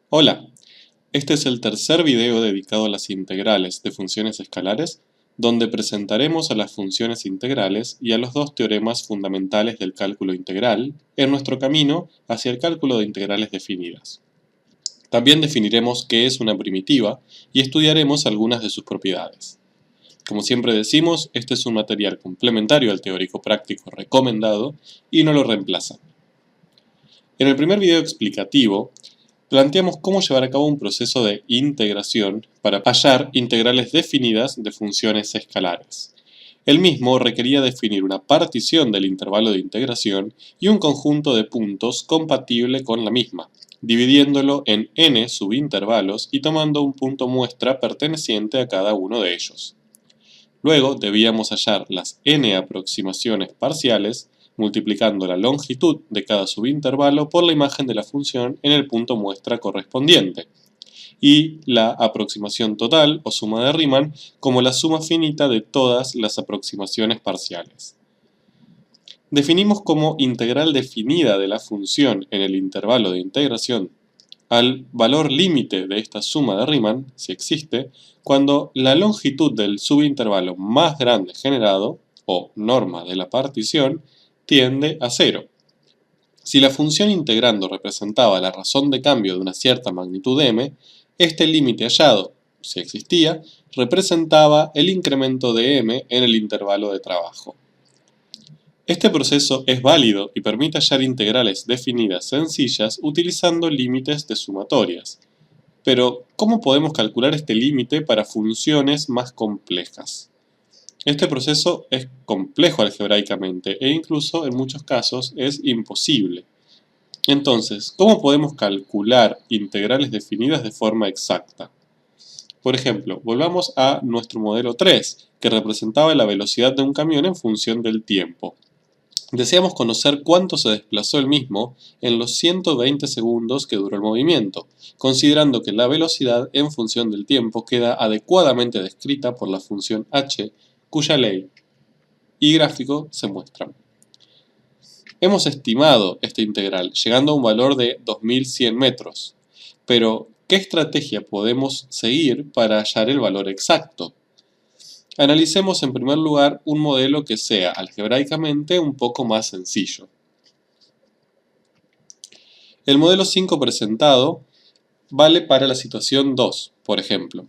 Hola, este es el tercer video dedicado a las integrales de funciones escalares, donde presentaremos a las funciones integrales y a los dos teoremas fundamentales del cálculo integral en nuestro camino hacia el cálculo de integrales definidas. También definiremos qué es una primitiva y estudiaremos algunas de sus propiedades. Como siempre decimos, este es un material complementario al teórico práctico recomendado y no lo reemplaza. En el primer video explicativo, planteamos cómo llevar a cabo un proceso de integración para hallar integrales definidas de funciones escalares. El mismo requería definir una partición del intervalo de integración y un conjunto de puntos compatible con la misma, dividiéndolo en n subintervalos y tomando un punto muestra perteneciente a cada uno de ellos. Luego debíamos hallar las n aproximaciones parciales multiplicando la longitud de cada subintervalo por la imagen de la función en el punto muestra correspondiente, y la aproximación total o suma de Riemann como la suma finita de todas las aproximaciones parciales. Definimos como integral definida de la función en el intervalo de integración al valor límite de esta suma de Riemann, si existe, cuando la longitud del subintervalo más grande generado, o norma de la partición, tiende a 0. Si la función integrando representaba la razón de cambio de una cierta magnitud m, este límite hallado, si existía, representaba el incremento de m en el intervalo de trabajo. Este proceso es válido y permite hallar integrales definidas sencillas utilizando límites de sumatorias. Pero, ¿cómo podemos calcular este límite para funciones más complejas? Este proceso es complejo algebraicamente e incluso en muchos casos es imposible. Entonces, ¿cómo podemos calcular integrales definidas de forma exacta? Por ejemplo, volvamos a nuestro modelo 3, que representaba la velocidad de un camión en función del tiempo. Deseamos conocer cuánto se desplazó el mismo en los 120 segundos que duró el movimiento, considerando que la velocidad en función del tiempo queda adecuadamente descrita por la función h, cuya ley y gráfico se muestran. Hemos estimado esta integral llegando a un valor de 2100 metros, pero ¿qué estrategia podemos seguir para hallar el valor exacto? Analicemos en primer lugar un modelo que sea algebraicamente un poco más sencillo. El modelo 5 presentado vale para la situación 2, por ejemplo.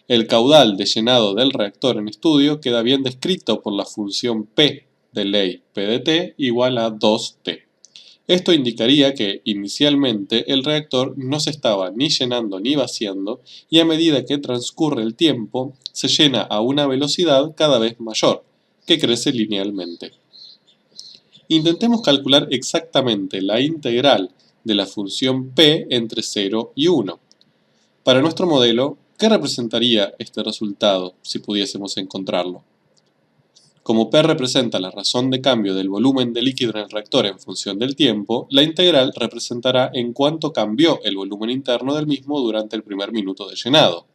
El caudal de llenado del reactor en estudio queda bien descrito por la función P de ley P de t igual a 2t. Esto indicaría que, inicialmente, el reactor no se estaba ni llenando ni vaciando y a medida que transcurre el tiempo, se llena a una velocidad cada vez mayor, que crece linealmente. Intentemos calcular exactamente la integral de la función p entre 0 y 1. Para nuestro modelo, ¿qué representaría este resultado si pudiésemos encontrarlo? Como P representa la razón de cambio del volumen de líquido en el reactor en función del tiempo, la integral representará en cuánto cambió el volumen interno del mismo durante el primer minuto de llenado.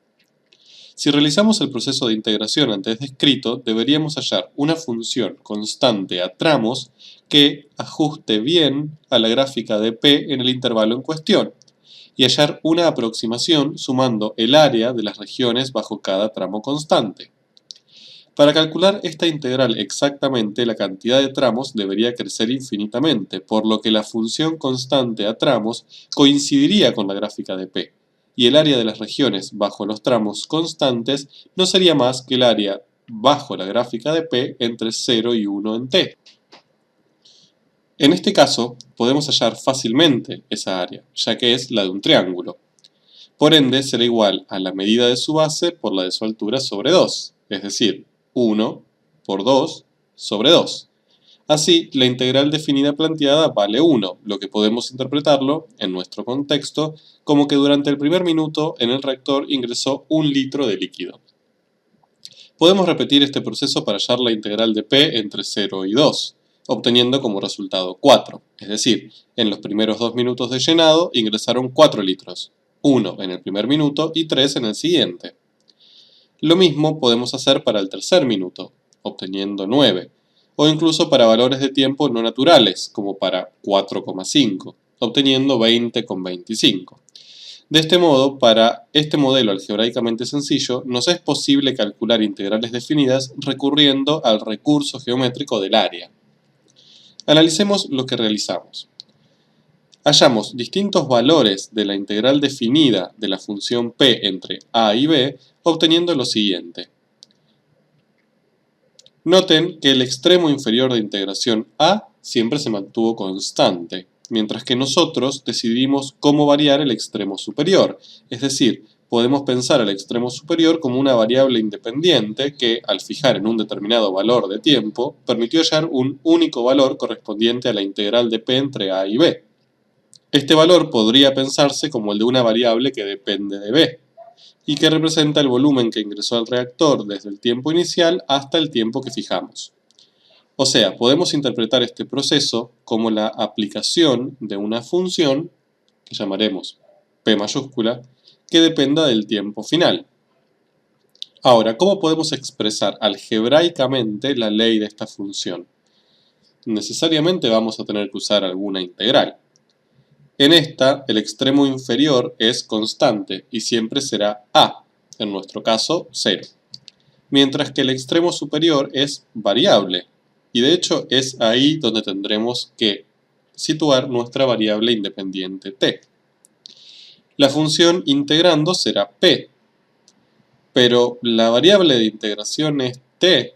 Si realizamos el proceso de integración antes descrito, deberíamos hallar una función constante a tramos que ajuste bien a la gráfica de P en el intervalo en cuestión, y hallar una aproximación sumando el área de las regiones bajo cada tramo constante. Para calcular esta integral exactamente, la cantidad de tramos debería crecer infinitamente, por lo que la función constante a tramos coincidiría con la gráfica de P, y el área de las regiones bajo los tramos constantes no sería más que el área bajo la gráfica de P entre 0 y 1 en t. En este caso, podemos hallar fácilmente esa área, ya que es la de un triángulo. Por ende, será igual a la medida de su base por la de su altura sobre 2, es decir, 1 por 2 sobre 2. Así, la integral definida planteada vale 1, lo que podemos interpretarlo, en nuestro contexto, como que durante el primer minuto en el reactor ingresó 1 litro de líquido. Podemos repetir este proceso para hallar la integral de P entre 0 y 2, obteniendo como resultado 4, es decir, en los primeros 2 minutos de llenado ingresaron 4 litros, 1 en el primer minuto y 3 en el siguiente. Lo mismo podemos hacer para el tercer minuto, obteniendo 9, o incluso para valores de tiempo no naturales, como para 4,5, obteniendo 20,25. De este modo, para este modelo algebraicamente sencillo, nos es posible calcular integrales definidas recurriendo al recurso geométrico del área. Analicemos lo que realizamos. Hallamos distintos valores de la integral definida de la función p entre a y b, obteniendo lo siguiente. Noten que el extremo inferior de integración a siempre se mantuvo constante, mientras que nosotros decidimos cómo variar el extremo superior, es decir, podemos pensar al extremo superior como una variable independiente que, al fijar en un determinado valor de tiempo, permitió hallar un único valor correspondiente a la integral de p entre a y b. Este valor podría pensarse como el de una variable que depende de b, y que representa el volumen que ingresó al reactor desde el tiempo inicial hasta el tiempo que fijamos. O sea, podemos interpretar este proceso como la aplicación de una función, que llamaremos p mayúscula, que dependa del tiempo final. Ahora, ¿cómo podemos expresar algebraicamente la ley de esta función? Necesariamente vamos a tener que usar alguna integral. En esta, el extremo inferior es constante y siempre será a, en nuestro caso 0. Mientras que el extremo superior es variable, y de hecho es ahí donde tendremos que situar nuestra variable independiente t. La función integrando será p, pero la variable de integración es t.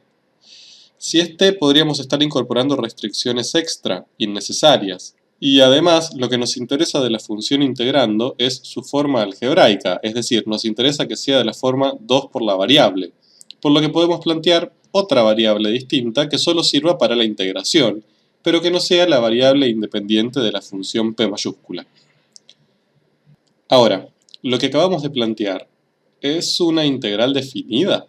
Si es t, podríamos estar incorporando restricciones extra, innecesarias. Y además, lo que nos interesa de la función integrando es su forma algebraica, es decir, nos interesa que sea de la forma 2 por la variable, por lo que podemos plantear otra variable distinta que solo sirva para la integración, pero que no sea la variable independiente de la función p mayúscula. Ahora, lo que acabamos de plantear, ¿es una integral definida?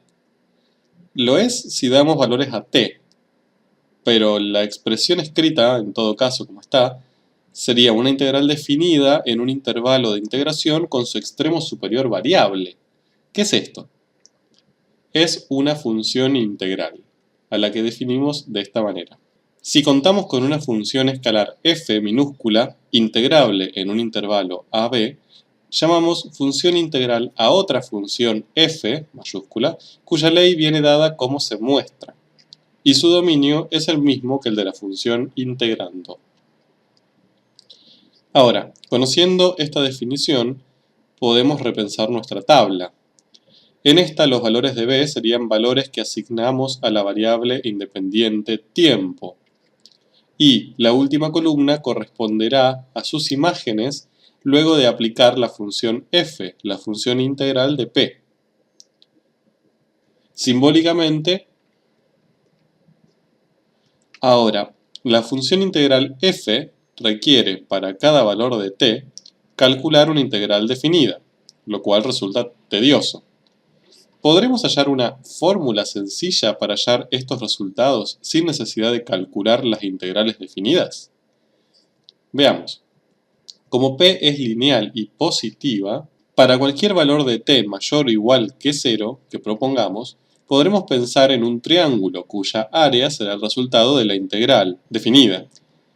Lo es si damos valores a t, pero la expresión escrita, en todo caso como está, sería una integral definida en un intervalo de integración con su extremo superior variable. ¿Qué es esto? Es una función integral, a la que definimos de esta manera. Si contamos con una función escalar f minúscula, integrable en un intervalo a-b, llamamos función integral a otra función f mayúscula, cuya ley viene dada como se muestra, y su dominio es el mismo que el de la función integrando. Ahora, conociendo esta definición, podemos repensar nuestra tabla. En esta los valores de b serían valores que asignamos a la variable independiente tiempo. Y la última columna corresponderá a sus imágenes luego de aplicar la función f, la función integral de p. Simbólicamente, ahora, la función integral f requiere para cada valor de t calcular una integral definida, lo cual resulta tedioso. ¿Podremos hallar una fórmula sencilla para hallar estos resultados sin necesidad de calcular las integrales definidas? Veamos. Como p es lineal y positiva, para cualquier valor de t mayor o igual que 0 que propongamos, podremos pensar en un triángulo cuya área será el resultado de la integral definida.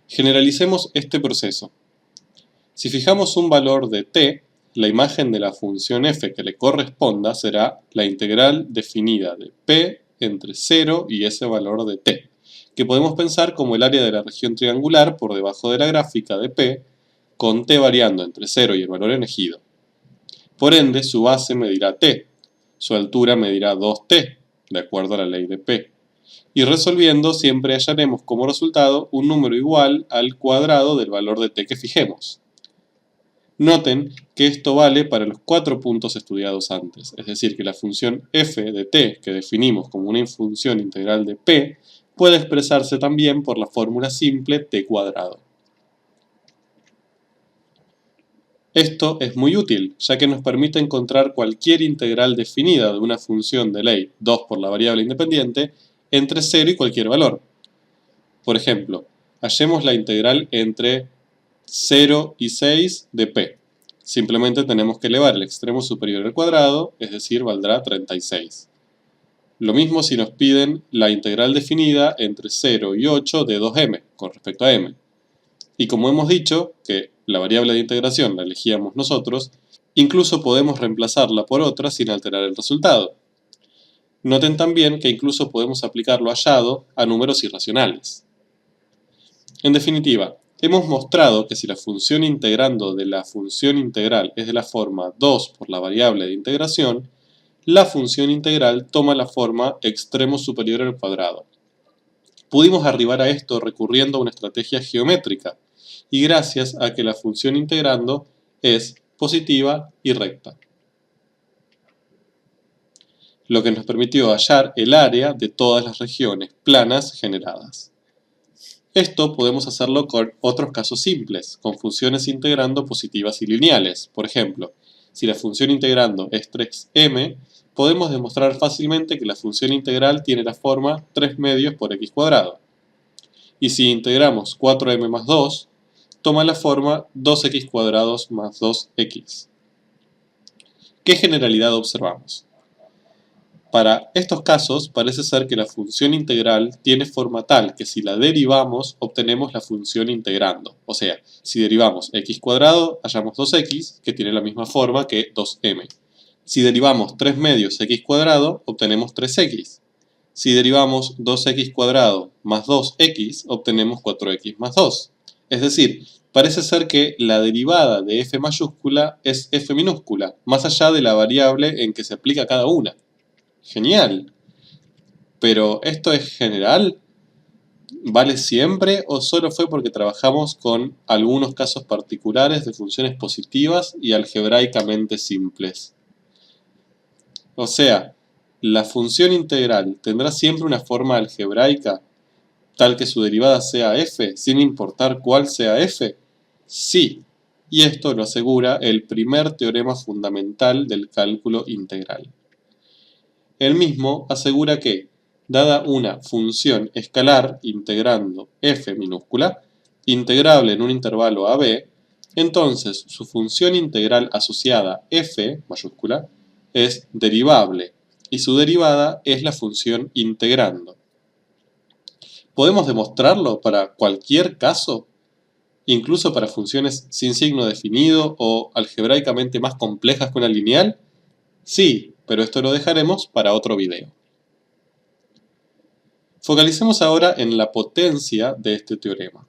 Generalicemos este proceso. Si fijamos un valor de t, la imagen de la función f que le corresponda será la integral definida de p entre 0 y ese valor de t, que podemos pensar como el área de la región triangular por debajo de la gráfica de p, con t variando entre 0 y el valor elegido. Por ende, su base medirá t, su altura medirá 2t, de acuerdo a la ley de p. Y resolviendo siempre hallaremos como resultado un número igual al cuadrado del valor de t que fijemos. Noten que esto vale para los 4 puntos estudiados antes, es decir, que la función f de t, que definimos como una función integral de p, puede expresarse también por la fórmula simple t cuadrado. Esto es muy útil, ya que nos permite encontrar cualquier integral definida de una función de ley 2 por la variable independiente entre 0 y cualquier valor. Por ejemplo, hallemos la integral entre 0 y 6 de p. Simplemente tenemos que elevar el extremo superior al cuadrado, es decir, valdrá 36. Lo mismo si nos piden la integral definida entre 0 y 8 de 2m con respecto a m. Y como hemos dicho que la variable de integración la elegíamos nosotros, Incluso podemos reemplazarla por otra sin alterar el resultado. Noten también que incluso podemos aplicar lo hallado a números irracionales. En definitiva, hemos mostrado que si la función integrando de la función integral es de la forma 2 por la variable de integración, la función integral toma la forma extremo superior al cuadrado. Pudimos arribar a esto recurriendo a una estrategia geométrica, y gracias a que la función integrando es positiva y recta, lo que nos permitió hallar el área de todas las regiones planas generadas. Esto podemos hacerlo con otros casos simples, con funciones integrando positivas y lineales. Por ejemplo, si la función integrando es 3m, podemos demostrar fácilmente que la función integral tiene la forma 3 medios por x cuadrado. Y si integramos 4m más 2, toma la forma 2x cuadrados más 2x. ¿Qué generalidad observamos? Para estos casos parece ser que la función integral tiene forma tal que si la derivamos obtenemos la función integrando. O sea, si derivamos x cuadrado hallamos 2x que tiene la misma forma que 2m. Si derivamos 3 medios x cuadrado obtenemos 3x. Si derivamos 2x cuadrado más 2x obtenemos 4x más 2. Es decir, parece ser que la derivada de f mayúscula es f minúscula, más allá de la variable en que se aplica cada una. Genial. Pero ¿esto es general? ¿Vale siempre o solo fue porque trabajamos con algunos casos particulares de funciones positivas y algebraicamente simples? O sea, ¿la función integral tendrá siempre una forma algebraica tal que su derivada sea f, sin importar cuál sea f? Sí, y esto lo asegura el primer teorema fundamental del cálculo integral. El mismo asegura que, dada una función escalar integrando f minúscula, integrable en un intervalo AB, entonces su función integral asociada f mayúscula es derivable y su derivada es la función integrando. ¿Podemos demostrarlo para cualquier caso? ¿Incluso para funciones sin signo definido o algebraicamente más complejas que una lineal? Sí, pero esto lo dejaremos para otro video. Focalicemos ahora en la potencia de este teorema.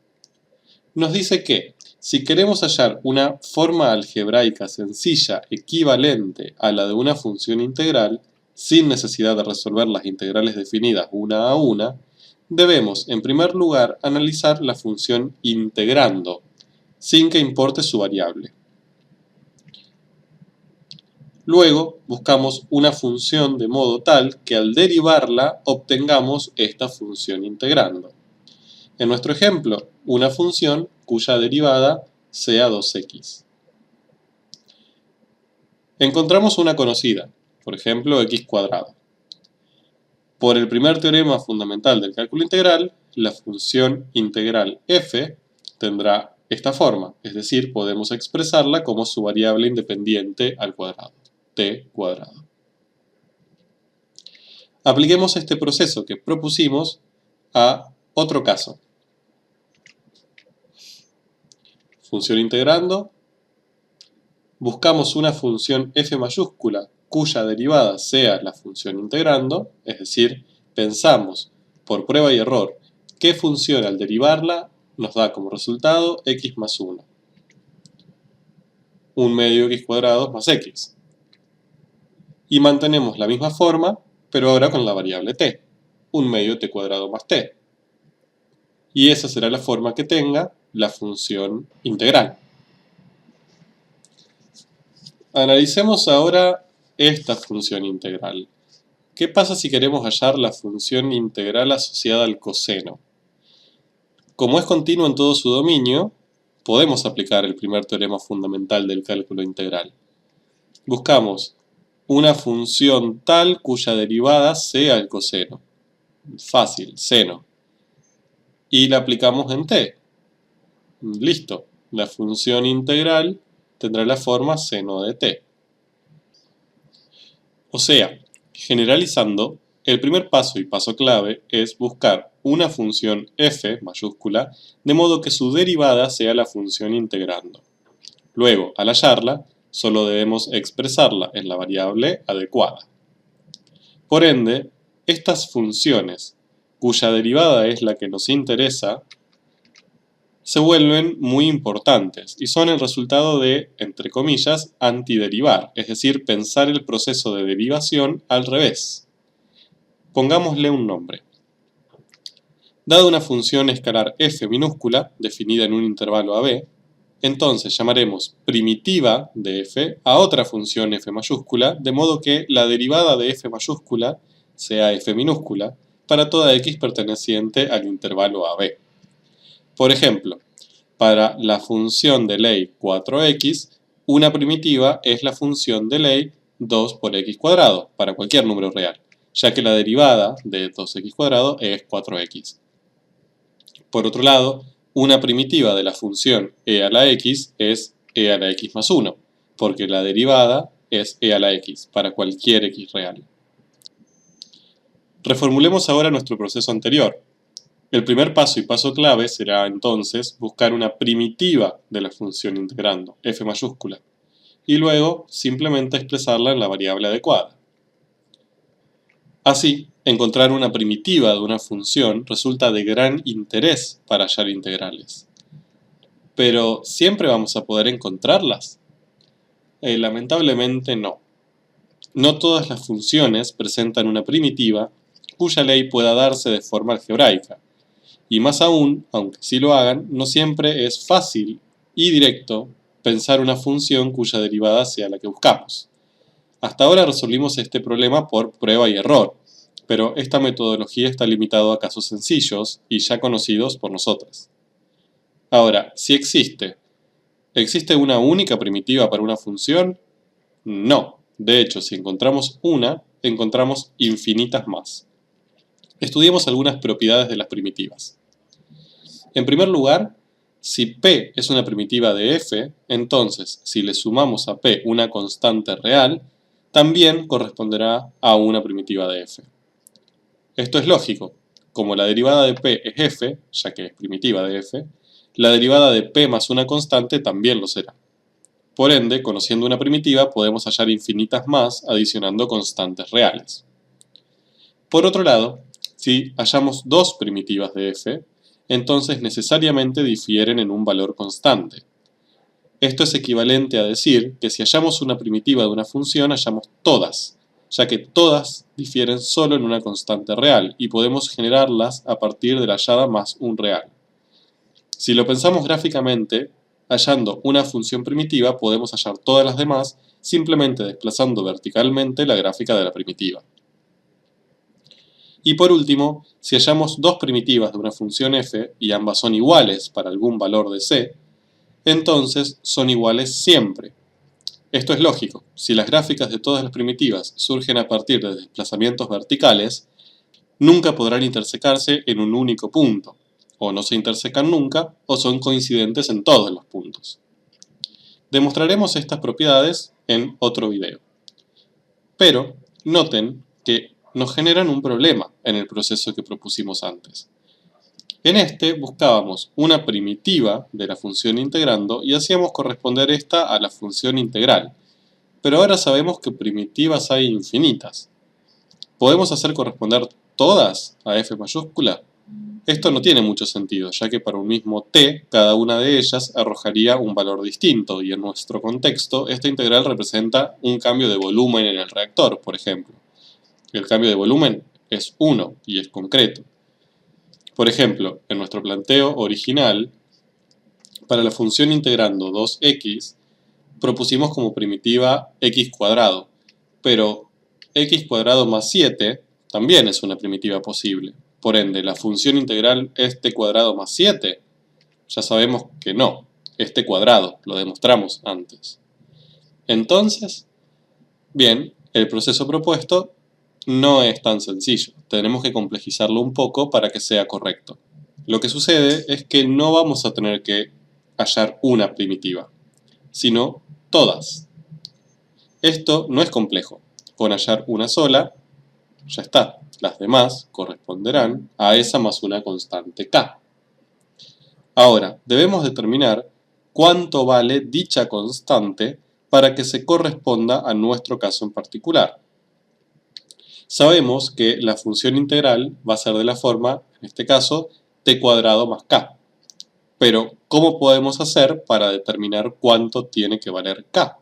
Nos dice que, si queremos hallar una forma algebraica sencilla equivalente a la de una función integral, sin necesidad de resolver las integrales definidas una a una, debemos, en primer lugar, analizar la función integrando, sin que importe su variable. Luego, buscamos una función de modo tal que al derivarla obtengamos esta función integrando. En nuestro ejemplo, una función cuya derivada sea 2x. Encontramos una conocida, por ejemplo x cuadrado. Por el primer teorema fundamental del cálculo integral, la función integral f tendrá esta forma, es decir, podemos expresarla como su variable independiente al cuadrado, t cuadrado. Apliquemos este proceso que propusimos a otro caso. Función integrando, buscamos una función f mayúscula cuya derivada sea la función integrando, es decir, pensamos por prueba y error qué función al derivarla nos da como resultado x más 1. 1 medio x cuadrado más x. Y mantenemos la misma forma, pero ahora con la variable t. 1 medio t cuadrado más t. Y esa será la forma que tenga la función integral. Analicemos ahora esta función integral. ¿Qué pasa si queremos hallar la función integral asociada al coseno? Como es continuo en todo su dominio, podemos aplicar el primer teorema fundamental del cálculo integral. Buscamos una función tal cuya derivada sea el coseno. Fácil, seno. Y la aplicamos en t. Listo. La función integral tendrá la forma seno de t. O sea, generalizando, el primer paso y paso clave es buscar una función f mayúscula de modo que su derivada sea la función integrando. Luego, al hallarla, solo debemos expresarla en la variable adecuada. Por ende, estas funciones, cuya derivada es la que nos interesa, se vuelven muy importantes y son el resultado de, entre comillas, antiderivar, es decir, pensar el proceso de derivación al revés. Pongámosle un nombre. Dada una función escalar f minúscula, definida en un intervalo AB, entonces llamaremos primitiva de f a otra función f mayúscula, de modo que la derivada de f mayúscula sea f minúscula para toda x perteneciente al intervalo AB. Por ejemplo, para la función de ley 4x, una primitiva es la función de ley 2 por x cuadrado, para cualquier número real, ya que la derivada de 2x cuadrado es 4x. Por otro lado, una primitiva de la función e a la x es e a la x más 1, porque la derivada es e a la x, para cualquier x real. Reformulemos ahora nuestro proceso anterior. El primer paso y paso clave será entonces buscar una primitiva de la función integrando, f mayúscula, y luego simplemente expresarla en la variable adecuada. Así, encontrar una primitiva de una función resulta de gran interés para hallar integrales. Pero, ¿siempre vamos a poder encontrarlas? Lamentablemente no. No todas las funciones presentan una primitiva cuya ley pueda darse de forma algebraica. Y más aún, aunque sí lo hagan, no siempre es fácil y directo pensar una función cuya derivada sea la que buscamos. Hasta ahora resolvimos este problema por prueba y error, pero esta metodología está limitada a casos sencillos y ya conocidos por nosotros. Ahora, si ¿existe una única primitiva para una función? No. De hecho, si encontramos una, encontramos infinitas más. Estudiemos algunas propiedades de las primitivas. En primer lugar, si P es una primitiva de f, entonces si le sumamos a P una constante real, también corresponderá a una primitiva de f. Esto es lógico. Como la derivada de P es f, ya que es primitiva de f, la derivada de P más una constante también lo será. Por ende, conociendo una primitiva, podemos hallar infinitas más adicionando constantes reales. Por otro lado, si hallamos dos primitivas de f, entonces necesariamente difieren en un valor constante. Esto es equivalente a decir que si hallamos una primitiva de una función, hallamos todas, ya que todas difieren solo en una constante real y podemos generarlas a partir de la hallada más un real. Si lo pensamos gráficamente, hallando una función primitiva podemos hallar todas las demás simplemente desplazando verticalmente la gráfica de la primitiva. Y por último, si hallamos dos primitivas de una función f y ambas son iguales para algún valor de c, entonces son iguales siempre. Esto es lógico. Si las gráficas de todas las primitivas surgen a partir de desplazamientos verticales, nunca podrán intersecarse en un único punto, o no se intersecan nunca, o son coincidentes en todos los puntos. Demostraremos estas propiedades en otro video. Pero noten que nos generan un problema en el proceso que propusimos antes. En este buscábamos una primitiva de la función integrando y hacíamos corresponder esta a la función integral. Pero ahora sabemos que primitivas hay infinitas. ¿Podemos hacer corresponder todas a f mayúscula? Esto no tiene mucho sentido, ya que para un mismo t, cada una de ellas arrojaría un valor distinto, y en nuestro contexto, esta integral representa un cambio de volumen en el reactor, por ejemplo. El cambio de volumen es 1 y es concreto. Por ejemplo, en nuestro planteo original, para la función integrando 2x, propusimos como primitiva x cuadrado, pero x cuadrado más 7 también es una primitiva posible. Por ende, ¿la función integral es t cuadrado más 7? Ya sabemos que no, es t cuadrado, lo demostramos antes. Entonces, bien, el proceso propuesto no es tan sencillo, tenemos que complejizarlo un poco para que sea correcto. Lo que sucede es que no vamos a tener que hallar una primitiva, sino todas. Esto no es complejo, con hallar una sola, ya está. Las demás corresponderán a esa más una constante k. Ahora, debemos determinar cuánto vale dicha constante para que se corresponda a nuestro caso en particular. Sabemos que la función integral va a ser de la forma, en este caso, t cuadrado más k. Pero, ¿cómo podemos hacer para determinar cuánto tiene que valer k?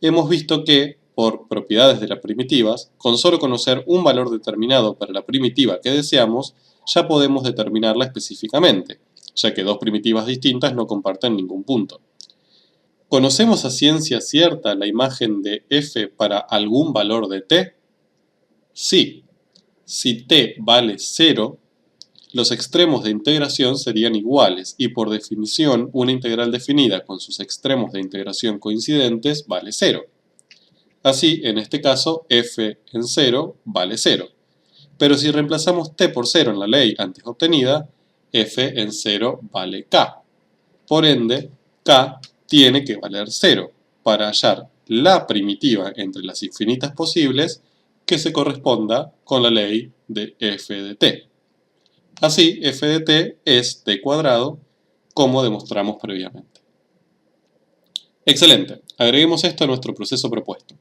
Hemos visto que, por propiedades de las primitivas, con solo conocer un valor determinado para la primitiva que deseamos, ya podemos determinarla específicamente, ya que dos primitivas distintas no comparten ningún punto. ¿Conocemos a ciencia cierta la imagen de f para algún valor de t? Sí. Si t vale 0, los extremos de integración serían iguales y por definición una integral definida con sus extremos de integración coincidentes vale 0. Así, en este caso, f en 0 vale 0. Pero si reemplazamos t por 0 en la ley antes obtenida, f en 0 vale k. Por ende, k tiene que valer 0 para hallar la primitiva entre las infinitas posibles que se corresponda con la ley de f de t. Así, f de t es t cuadrado, como demostramos previamente. Excelente, agreguemos esto a nuestro proceso propuesto.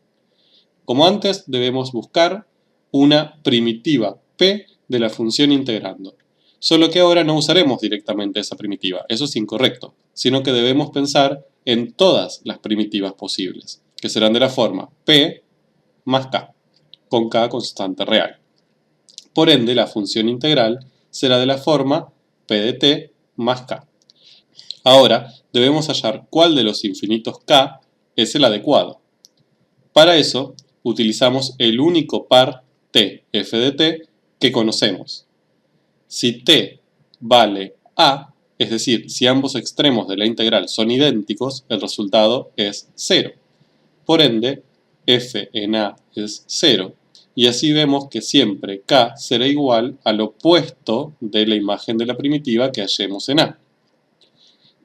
Como antes, debemos buscar una primitiva p de la función integrando. Solo que ahora no usaremos directamente esa primitiva, eso es incorrecto, sino que debemos pensar en todas las primitivas posibles, que serán de la forma p más k, con k constante real. Por ende, la función integral será de la forma p de t más k. Ahora, debemos hallar cuál de los infinitos k es el adecuado. Para eso, utilizamos el único par t, f de t, que conocemos. Si t vale a, es decir, si ambos extremos de la integral son idénticos, el resultado es 0. Por ende, f en a es 0. Y así vemos que siempre k será igual al opuesto de la imagen de la primitiva que hallemos en a.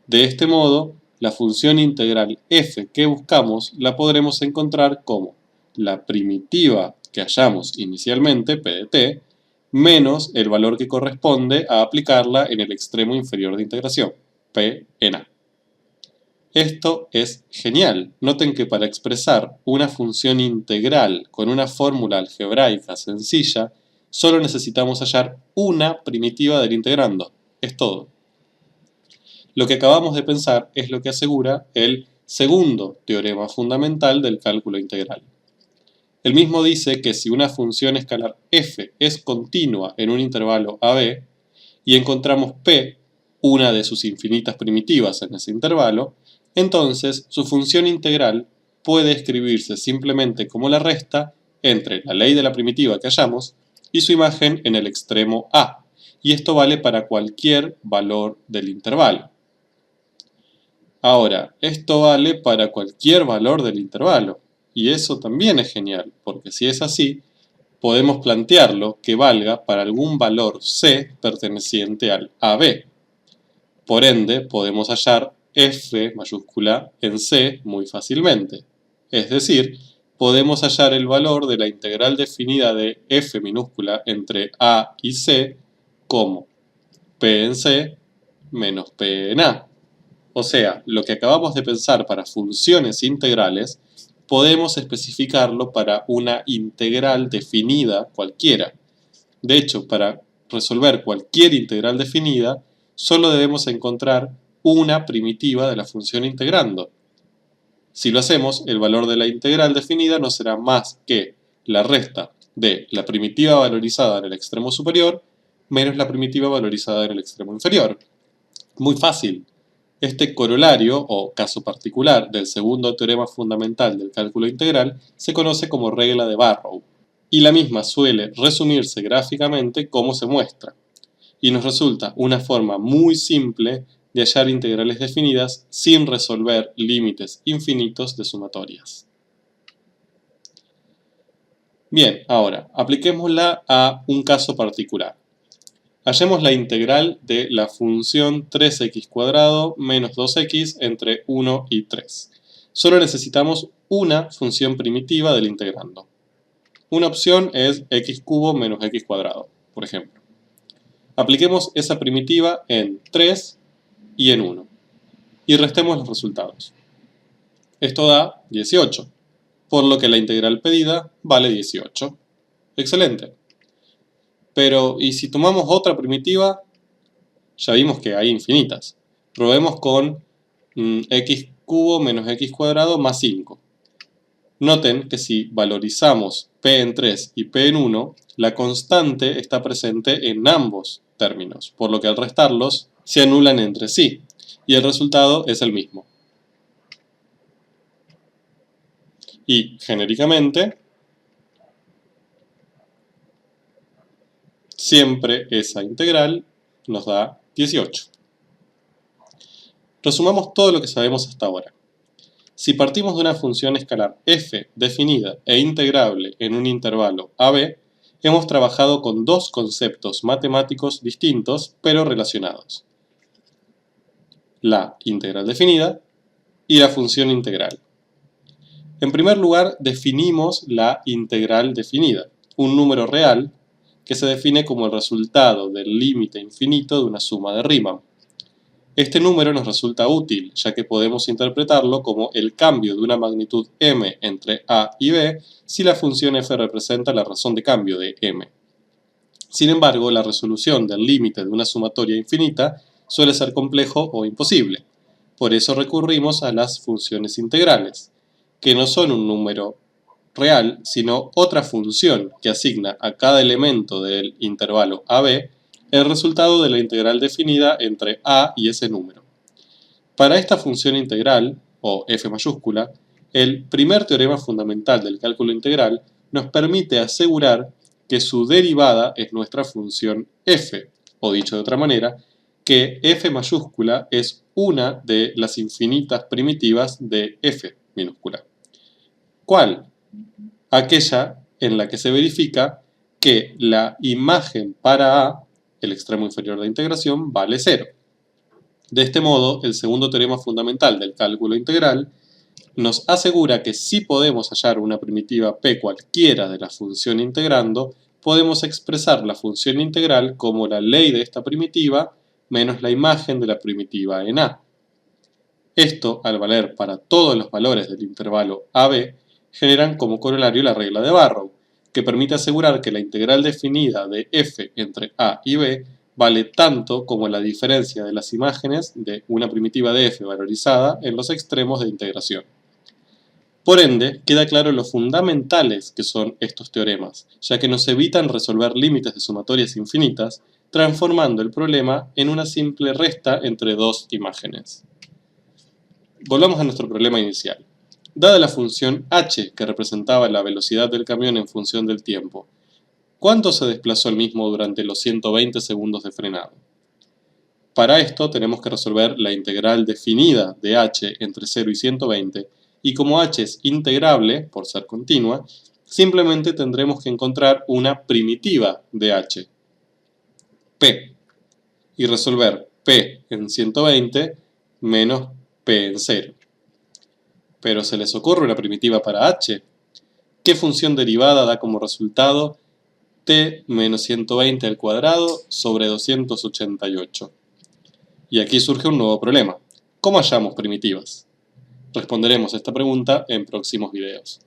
De este modo, la función integral f que buscamos la podremos encontrar como la primitiva que hallamos inicialmente, p de t, menos el valor que corresponde a aplicarla en el extremo inferior de integración, p en a. Esto es genial. Noten que para expresar una función integral con una fórmula algebraica sencilla, solo necesitamos hallar una primitiva del integrando. Es todo. Lo que acabamos de pensar es lo que asegura el segundo teorema fundamental del cálculo integral. El mismo dice que si una función escalar f es continua en un intervalo AB y encontramos p, una de sus infinitas primitivas en ese intervalo, entonces su función integral puede escribirse simplemente como la resta entre la ley de la primitiva que hallamos y su imagen en el extremo a, y esto vale para cualquier valor del intervalo. Ahora, esto vale para cualquier valor del intervalo, y eso también es genial, porque si es así, podemos plantearlo que valga para algún valor c perteneciente al AB. Por ende, podemos hallar f mayúscula en c muy fácilmente. Es decir, podemos hallar el valor de la integral definida de f minúscula entre a y c como p en c menos p en a. O sea, lo que acabamos de pensar para funciones integrales, podemos especificarlo para una integral definida cualquiera. De hecho, para resolver cualquier integral definida, solo debemos encontrar una primitiva de la función integrando. Si lo hacemos, el valor de la integral definida no será más que la resta de la primitiva valorizada en el extremo superior menos la primitiva valorizada en el extremo inferior. Muy fácil. Este corolario, o caso particular, del segundo teorema fundamental del cálculo integral se conoce como regla de Barrow, y la misma suele resumirse gráficamente como se muestra, y nos resulta una forma muy simple de hallar integrales definidas sin resolver límites infinitos de sumatorias. Bien, ahora, apliquémosla a un caso particular. Hallemos la integral de la función 3x² menos 2x entre 1 y 3. Solo necesitamos una función primitiva del integrando. Una opción es x³ menos x², por ejemplo. Apliquemos esa primitiva en 3 y en 1. Y restemos los resultados. Esto da 18, por lo que la integral pedida vale 18. Excelente. Pero, ¿y si tomamos otra primitiva? Ya vimos que hay infinitas. Probemos con x cubo menos x cuadrado más 5. Noten que si valorizamos p en 3 y p en 1, la constante está presente en ambos términos, por lo que al restarlos se anulan entre sí, y el resultado es el mismo. Y, genéricamente, siempre esa integral nos da 18. Resumamos todo lo que sabemos hasta ahora. Si partimos de una función escalar f definida e integrable en un intervalo AB, hemos trabajado con dos conceptos matemáticos distintos pero relacionados: la integral definida y la función integral. En primer lugar, definimos la integral definida, un número real que se define como el resultado del límite infinito de una suma de Riemann. Este número nos resulta útil, ya que podemos interpretarlo como el cambio de una magnitud m entre a y b si la función f representa la razón de cambio de m. Sin embargo, la resolución del límite de una sumatoria infinita suele ser complejo o imposible. Por eso recurrimos a las funciones integrales, que no son un número real, sino otra función que asigna a cada elemento del intervalo AB el resultado de la integral definida entre a y ese número. Para esta función integral, o f mayúscula, el primer teorema fundamental del cálculo integral nos permite asegurar que su derivada es nuestra función f, o dicho de otra manera, que f mayúscula es una de las infinitas primitivas de f minúscula. ¿Cuál? Aquella en la que se verifica que la imagen para a, el extremo inferior de integración, vale 0. De este modo, el segundo teorema fundamental del cálculo integral nos asegura que si podemos hallar una primitiva p cualquiera de la función integrando, podemos expresar la función integral como la ley de esta primitiva menos la imagen de la primitiva en a. Esto, al valer para todos los valores del intervalo AB, generan como corolario la regla de Barrow, que permite asegurar que la integral definida de f entre a y b vale tanto como la diferencia de las imágenes de una primitiva de f valorizada en los extremos de integración. Por ende, queda claro lo fundamentales que son estos teoremas, ya que nos evitan resolver límites de sumatorias infinitas, transformando el problema en una simple resta entre dos imágenes. Volvamos a nuestro problema inicial. Dada la función h, que representaba la velocidad del camión en función del tiempo, ¿cuánto se desplazó el mismo durante los 120 segundos de frenado? Para esto tenemos que resolver la integral definida de h entre 0 y 120, y como h es integrable, por ser continua, simplemente tendremos que encontrar una primitiva de h, p, y resolver p en 120 menos p en 0. Pero ¿se les ocurre una primitiva para h? ¿Qué función derivada da como resultado t menos 120 al cuadrado sobre 288? Y aquí surge un nuevo problema. ¿Cómo hallamos primitivas? Responderemos esta pregunta en próximos videos.